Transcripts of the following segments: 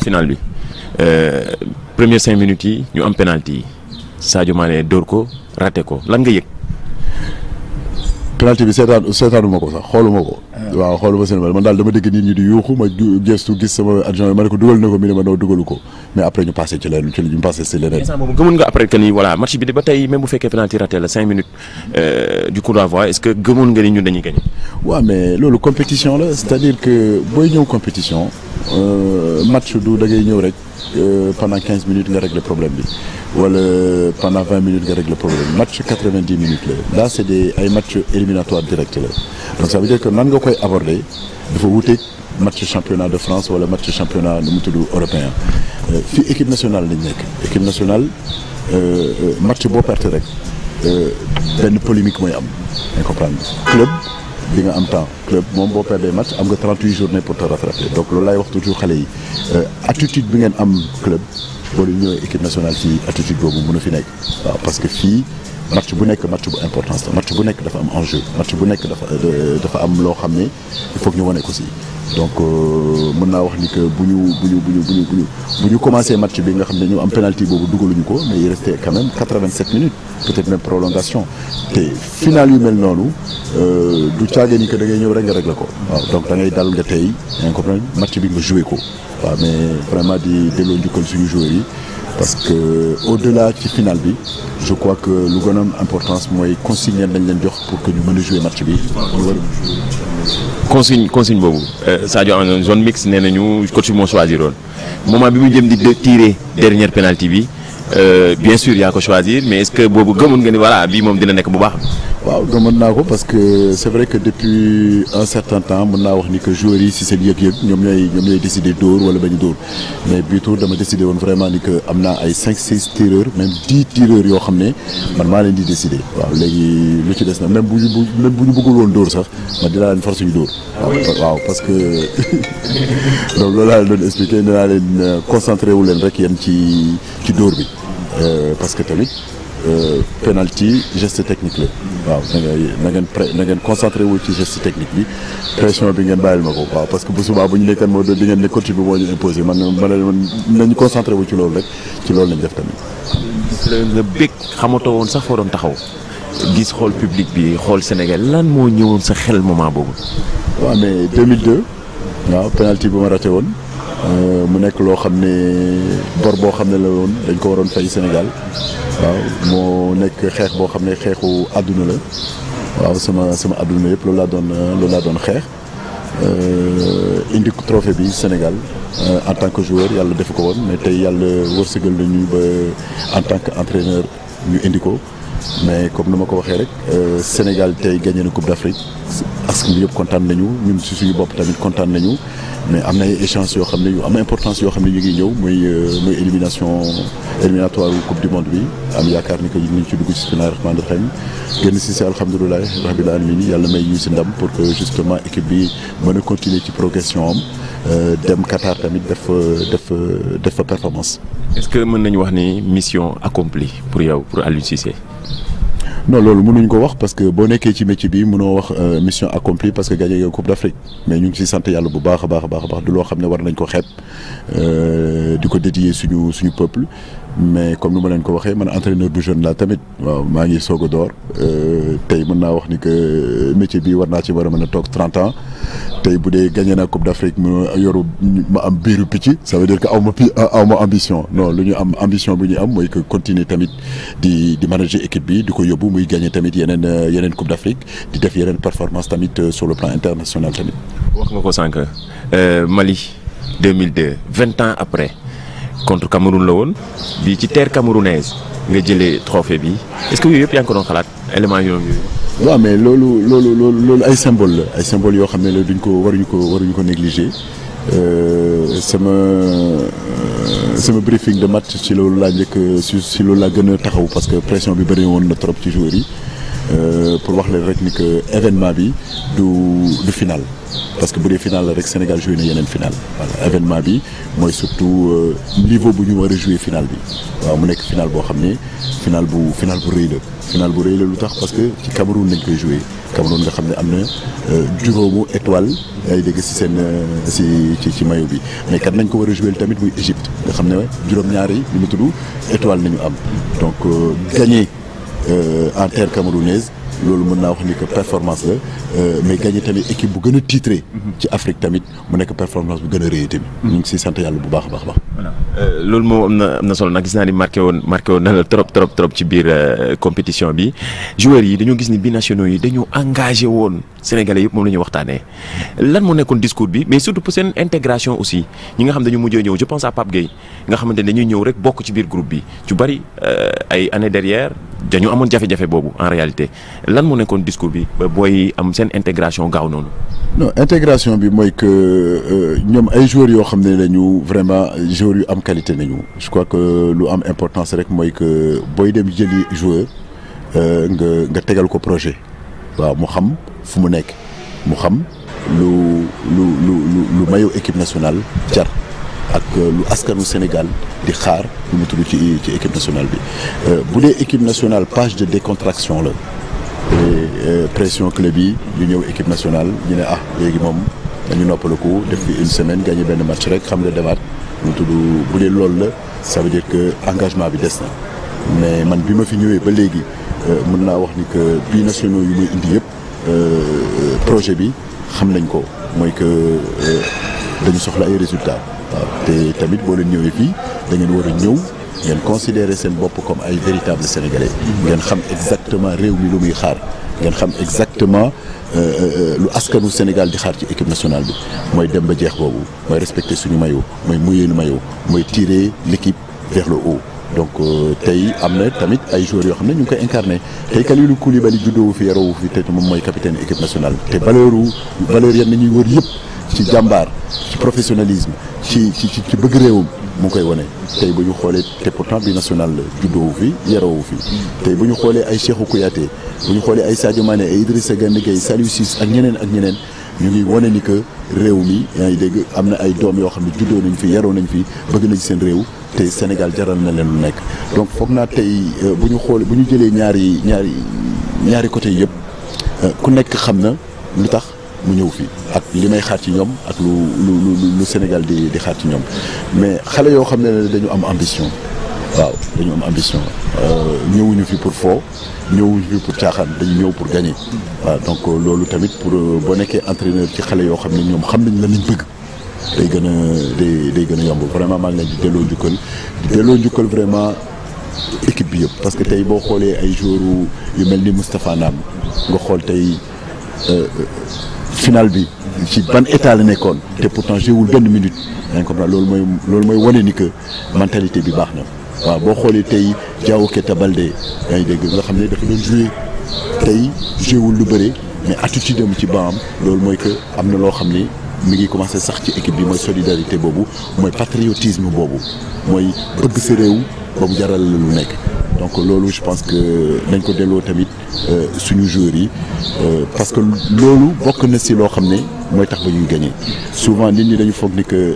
finale bi première 5 minutes yi ñu am penalty yi Sadio Mané dóor ko raté ko lan nga yëg. penalty bi seetaanuma ko sax xooluma ko. waaw xooluma seen man daal dama dégg nit ñi di yuuxu ma gestu gis sama adjoint ma ne ko dugal na ko mi ne ma noo dugalu ko mais après ñu passé ci leneen ñu passé ci leneen. instant boobu gëmoon nga après que ni voilà match bi de ba tey même bu fekkee penalty raté la 5 minutes du coup d'envoi est-ce que gëmoon nga ni ñun dañuy gagné. waaw mais loolu compétition la c'est-à-dire que booy ñëw compétition match du da ngay ñëw rek pendant 15 minutes nga régler problème bi wala pendant 20 minutes nga régler problème match 90 minutes la là c'est ay match éliminatoire direct la donc ça veut dire que nan nga koy aborder dafa wuteeg match championnat de France wala match championnat nu mu tudd européen fii équipe nationale lañ nekk équipe nationale match boo perte rek benn polémique mooy am nga comprendre club di nga am temps club moom boo perdee match am nga 38 journées pour te rattraper donc loolu laay wax toujours xale yi attitude bi ngeen am club boo leen ñëwee équipe nationale fii attitude boobu mën a fi nekk waaw parce que fii match bu nekk match bu importance la match bu nekk dafa am enjeu match bu nekk dafa am loo xam ne il faut que ñu wane ko si donc mën naa wax ni que bu ñu commencé match bi nga xam ne ñu am penalty boobu dugaluñu ko mais il restait quand même 87 minutes peut-être même prolongation te final yu mel noonu du caagee ni que da ngay ñëw rek nga régler ko waaw donc da ngay dal nga tey yaa ngi comprendre match bi nga joué ko waaw mais vraiment di delloo njukkal suñu joueurs yi parce que au-delà ci final bi je crois que lu gën a am importance mooy consigne dañ leen jox pour que ñu mën a jouer match bi. consigne boobu Sadio en zone mixte nee nañu coach bi moo choisir woon moment bi mu jëm di tirer dernière penalty bi bien sûr yaa ko choisir mais est-ce que boobu gëmoon nga ni voilà bii moom dina nekk bu baax. waaw gëmoon naa ko parce que c'est vrai que depuis un certain temps mën naa wax ni que joueurs yi si seen yëg-yëg ñoom ñooy décider dóor wala bañu dóor mais bii tour dama décider woon vraiment ni que am naa ay 5-6 tireurs même 10 tireurs yoo xam ne man maa leen di décider waaw léegi lu ci des na même bu ñu bëggul woon dóor sax man dinaa leen force ñu dóor waaw parce que donc loolu laa leen doon expliquer dinaa leen concentré wu leen rek yéen ci dóor bi parce que tamit penalty geste technique la waaw na ngeen concentré wu ci geste technique bi pression bi ngeen bàyyil ma ko waaw parce que bu subaa bu ñu nekkan moo doon di ngeen ne coach bi moo ñu imposé man nañu concentré wu ci loolu rek ci loolu lañ def tamit. nga bëgg xamatoo woon sax foo doon taxaw gis xool public bi xool Sénégal lan moo ñëwoon sa xel moment boobu. waaw mais 2002 waaw penalty bu ma raté woon mu nekk loo xam ne bor boo xam ne la woon dañ ko waroon fay Sénégal. waaw moo nekk xeex boo xam ne xeexu àdduna la waaw sama àdduna yëpp loolu laa doon xeex indi trophée bi Sénégal en tant que joueur yàlla defu ko woon mais tey yàlla wërsëgal nañu ba en tant que entraîneur ñu indi ko mais comme ni ma ko waxee rek Sénégal tey gagné na Coupe d'Afrique askan bi yëpp kontaan nañu ñun si suñu bopp tamit kontaan nañu mais am na ay échéances yoo xam ne yu am importance yoo xam ne ñu ngi ñëw muy éliminatoire coupe du monde bi am yaakaar ni que ñu ngi ci dugg ci bismillaahi rahmaani rahiim génn si alhamdulilah rabbil alamin yàlla may ñu si ndam pour que justement équipe bi mën a continuer ci progression am dem Qatar tamit def fa performance. est-ce que mën nañu wax ni mission accomplie pour yow pour Aliou Cissé. non loolu mënuñ ko wax parce que boo nekkee ci métier bi mënoo wax mission accomplie parce que gagné nga Coupe d'Afrique mais ñu ngi ciy sant yàlla bu baax a baax du loo xam ne war nañ ko xeeb di ko dédier suñu peuple mais comme ni ma leen ko waxee man entraîneur bu jeune laa tamit waaw maa ngi soog a door tey mën naa wax ni que métier bi war naa ci war a mën a toog 30 ans tey bu dee gagné naa Coupe d'Afrique ma am biiru picc ça veut dire que aw ma ambition non lu ñu am ambition bu ñu am mooy que continuer tamit di manager équipe bi di ko yóbbu muy gagné tamit yeneen Coupe d'Afrique di def yeneen performance tamit sur le plan international tamit. wax nga ko sànq Mali 2002 20 ans après contre Cameroun la woon bi ci terre camerounaise nga jëlee trophée bi est-ce que yooyu yëpp yaa ngi ko doon xalaat élément yooyu. waaw mais loolu ay symbole la ay symbole yoo xam ne la waruñu ko négliger sama briefing de match ci loolu laa njëkk ci loolu laa gën a taxaw parce que pression bi bëri woon na trop ci joueurs yi pour wax leen rek ni que événement bi du final parce que bu dee final la rek Sénégal joué na yeneen final voilà événement bi mooy surtout niveau bu ñu war a joué final bi waaw mu nekk final boo xam ne final bu rëy la final bu rëy la lu tax parce que ci Cameroun lañ koy joué Cameroun nga xam ne am na juróomu étoile ay dégg si seen ci maillot bi mais kat nañ ko war a joué tamit muy Égypte nga xam ne juróom-ñaari li mu tudd étoile nañu am donc gagné en terre camerounaise loolu mën naa wax ni que performance la mais gagné tamit équipe bu gën a titré ci Afrique tamit mu nekk performance bu gën a rëy tamit. ñu ngi siy sant yàlla bu baax a baax. voilà loolu moom am na solo nag gis naa ni marqué woon na la trop ci biir compétition bi joueurs yi dañoo gis ni binationaux yi dañoo engagé woon Sénégalais yëpp moom la ñuy waxtaanee lan moo nekkoon discours bi mais surtout pour seen intégration aussi ñi nga xam dañu mujjee ñëw je pense à Pape Gueye nga xamante ne dañuy ñëw rek bokk ci biir groupe bi ci bari ay années derrière dañu amoon jafe-jafe boobu en réalité lan moo nekkoon discours bi ba booy am seen intégration gaaw noonu. non intégration bi mooy que ñoom ay joueurs yoo xam ne lañu vraiment joueurs yu am qualité nañu je crois que lu am importance rek mooy que booy dem jëli joueur nga tegal ko projet waaw mu xam fu mu nekk mu xam lu maillot équipe nationale jar ak lu askanu Sénégal di xaar lu mu tudd ci équipe nationale bi bu dee équipe nationale page de décontraction la pression club yi ñu ñëw équipe nationale ñu ne léegi moom dañu noppaliku def fi une semaine gagné benn match rek xam nga demaat mu tudd bu dee loolu la ça veut dire que engagement bi des na mais man bi ma fi ñëwee ba léegi mën naa wax ni que binationaux yu muy indi yëpp projet bi xam nañ ko mooy que dañu soxla ay résultats waaw te tamit boo leen ñëwee fii da ngeen war a ñëw ngeen considérer seen bopp comme ay véritables sénégalais ngeen xam exactement réew mi lu muy xaar ngeen xam exactement lu askanu Sénégal di xaar ci équipe nationale bi mooy dem ba jeex boobu mooy respecter suñu maillot mooy mouiller le maillot mooy tirer l'équipe vers le haut donc tey am na tamit ay joueurs yoo xam ne ñu ngi koy incarné tey Kalidou Koulibaly juddoo fi yaroo fi te moom mooy capitaine équipe nationale te valeur yan nañuy wër yëpp ci jàmbaar ci professionnalisme ci bëgg réewam mu ngi koy wane tey bu ñu xoolee te pourtant bi national la juddoo fi yaroo fi tey bu ñu xoolee ay Cheikhou Kouyaté bu ñu xoolee ay Sadio Mané ay Idrissa Gana Gueye Saliou Ciss ak ñeneen ñu ngi wane ni que réew mi yaa ngi dégg am na ay doom yoo xam ne juddoo nañ fi yaroo nañ fi bëgg nañ seen réew te Sénégal jaral na leen lu nekk donc foog naa tey bu ñu jëlee ñaari côté yëpp ku nekk xam na lu tax mu ñëw fii ak li may xaar ci ñoom ak lu Sénégal di xaar ci ñoom mais xale yoo xam ne dañu am ambition waaw dañu am ambition ñëwuñu fi pour foo ñëwuñu fi pour caaxaan dañu ñëw pour gagner waaw donc loolu tamit pour boo nekkee entraîneur ci xale yoo xam ne ñoom xam nañ la lañ bëgg day gën a yomb vraiment maa ngi leen di delloo njukkal vraiment équipe bi yëpp parce que tey boo xoolee ay joueurs yu mel ni Moustapha Nam nga xool tey final bi ci ban état la nekkoon te pourtant jéewul benn minute yaa ngi comprendre loolu mooy wane ni que mentalité bi baax na waaw boo xoolee tey Diao Keita Baldé yaa ngi dégg nga xam ne dafa doon joué tey jéewul lu bëre mais attitude am ci banc am loolu mooy que am na loo xam ni mi ngi commencé sax ci équipe bi mooy solidarité boobu mooy patriotisme boobu mooy bëgg sa réew ba mu jaral la lu nekk donc loolu je pense que nañ ko delloo tamit suñu joueurs yi parce que loolu bokk na si loo xam ne mooy tax ba ñuy gagné souvent nit ñi dañu foog ni que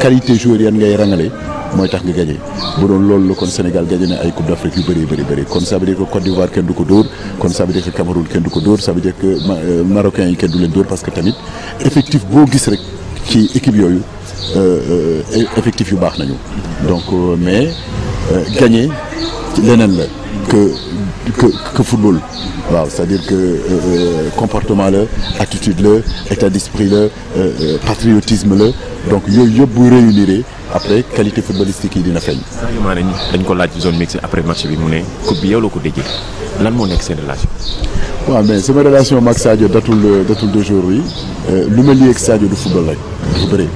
qualité joueurs yan ngay rangale mooy tax nga gagné bu doon loolu la kon Sénégal gagné na ay coupe d'Afrique yu bëri kon ça veut dire que Côte d'Ivoire kenn du ko dóor kon ça veut dire que Cameroun kenn du ko dóor ça veut dire que Marocains yi kenn du leen dóor parce que tamit effectif boo gis rek ci équipe yooyu effectif yu baax nañu donc mais gagné leneen la que football waaw c'est-à-dire que comportement la attitude la état d'esprit la patriotisme la donc yooyu yëpp bu réunir après qualité footballistique yi dina feeñ. Sadio Mané dañ ko laaj ci zone mixte après match bi mu ne coupe bi yow la ko déggee lan moo nekk seen relation. waaw mais sama relation mag Sadio datul de jour yi lu ma lii ak Sadio du football rek dafa bëri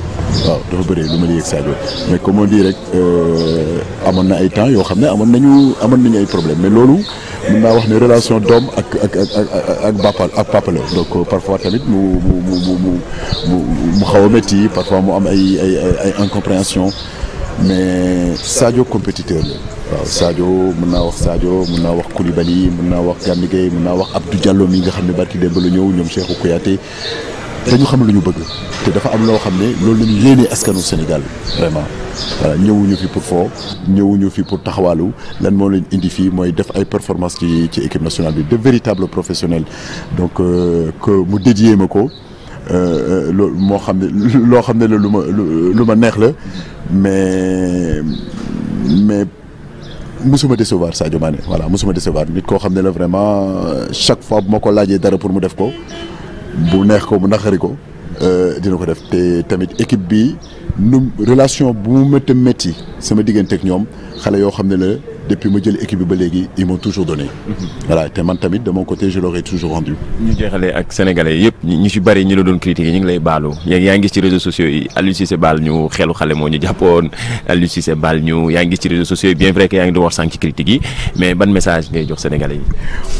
waaw dafa bëri lu ma lii ak Sadio mais comme on dit rek amoon na ay temps yoo xam ne amoon nañu ay problème mais loolu mën naa wax ne relation doom ak papa la donc parfois tamit mu xaw a métti parfois mu am ay incompréhension mais Sadio compétiteur la waaw Sadio mën naa wax Koulibaly mën naa wax Gana Gueye mën naa wax Abdou Diallo mi nga xam ne barki démb la ñëw ñoom Cheikhou Kouyaté dañu xam lu ñu bëgg te dafa am loo xam ne loolu la ñu yéenee askanu Sénégal vraiment voilà ñëwuñu fi pour foo ñëwuñu fi pour taxawaalu lan moo leen indi fii mooy def ay performance ci équipe nationale bi de véritables professionnels donc que mu dédié ma ko loolu moo xam ne loo xam ne la lu ma neex la mais musuma décevoir Sadio Mané voilà musuma décevoir nit koo xam ne la vraiment chaque fois bu ma ko laajee dara pour mu def ko bu neex ko mu naqari ko dina ko def te tamit équipe bi nu relation bu mu métti sama diggante ak ñoom xale yoo xam ne la depuis ma jël équipe bi ba léegi ils m'ont toujours donné. voilà te man tamit de mon côté je leur ai toujours rendu. ñu jeexalee ak sénégalais yëpp ñu ci bari ñu la doon critiquer ñu ngi lay baalu yaa ngi gis ci réseaux sociaux yi Aliou Cissé baal ñu xelu xale moo ñu jàppoon Aliou Cissé baal ñu yaa ngi gis ci réseaux sociaux yi bien vrai que yaa ngi doon wax sànq ci critiques yi mais ban message ngay jox sénégalais yi.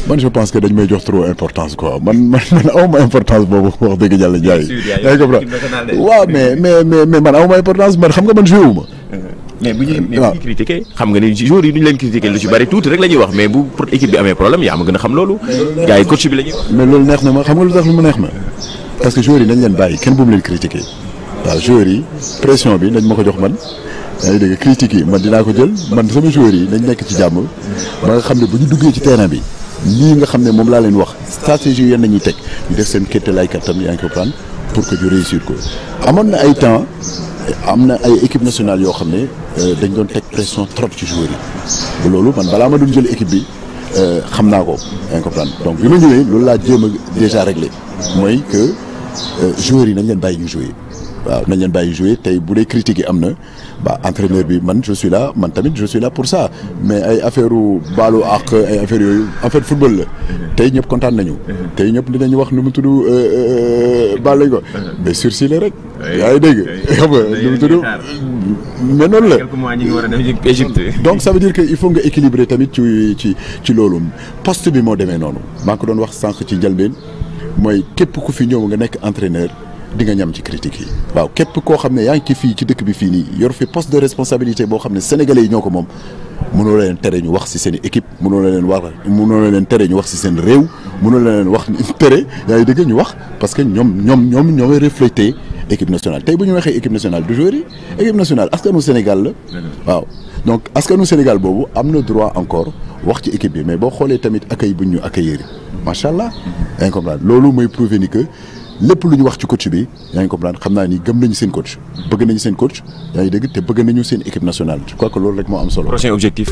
man je pense que dañ may jox trop importance quoi man awma importance boobu wax dëgg yàlla Ndiaye. yaa ngi comprendre waaw mais man awma importance man xam nga man joué wu ma. mais bu ñuy critiquer xam nga ni joueurs yi duñu leen critiquer lu ci bari tuuti rek la ñuy wax mais bu pour équipe bi amee problème yaa ma gën a xam loolu. gars yi coach bi la ñuy wax. mais loolu neex na ma xam nga lu tax lu mu neex ma parce que joueurs yi nañ leen bàyyi kenn bu mu leen critiquer waaw joueurs yi pression bi nañ ma ko jox man yaa ngi dégg critiques yi man dinaa ko jël man sama joueurs yi nañ nekk ci jàmm ba nga xam ne bu ñu duggee ci terrain bi lii nga xam ne moom laa leen wax stratégie yenn nañuy teg ñu def seen kétte lay kattan yaa ngi comprendre pour que ñu réussir ko amoon na ay temps am na ay équipe nationale yoo xam ne dañ doon teg pression trop ci joueurs yi ba loolu man balaa ma doon jël équipe bi xam naa ko yaa ngi comprendre donc bi ma ñëwee loolu laa jéem a déjà réglé mooy que joueurs yi nañ leen bàyyi ñu jouer waaw nañ leen bàyyi jouer tey bu dee critiques yi am na ba entraîneur bi man je suis là man tamit je suis là pour ça mais ay affaire baalu ak ay affaires yooyu en fait football la tey ñëpp kontaan nañu tey ñëpp dinañu wax nu mu tudd baal lañ ko mais sursis la rek yaa ngi dégg xam nga nu mu tudd mais noonu la donc ça veut dire que il faut nga équilibrer tamit ci loolu poste bi moo demee noonu maa ngi ko doon wax sànq ci njëlbeen mooy képp ku fi ñëw nga nekk entraîneur di nga ñam ci critiques yi waaw képp koo xam ne yaa ngi ci fii ci dëkk bi fii nii yor fi poste de responsabilité boo xam ne sénégalais yi ñoo ko moom mënoo leen tere ñu wax ci seen équipe mënoo leen tere ñu wax ci seen réew mënoo leen wax tere yaa ngi dégg ñu wax parce que ñoom ñooy refléter équipe nationale tey bu ñu waxee équipe nationale du joueur yi équipe nationale askanu Sénégal la waaw donc askanu Sénégal boobu am na droit encore wax ci équipe bi mais boo xoolee tamit accueil bu ñu accueillir macha allah yaa ngi comprendre loolu mooy prouver ni que lépp lu ñu wax ci coach bi yaa ngi comprendre xam naa ni gëm nañu seen coach bëgg nañu seen coach yaa ngi dégg te bëgg nañu seen équipe nationale je crois que loolu rek moo am solo. Prochain objectif.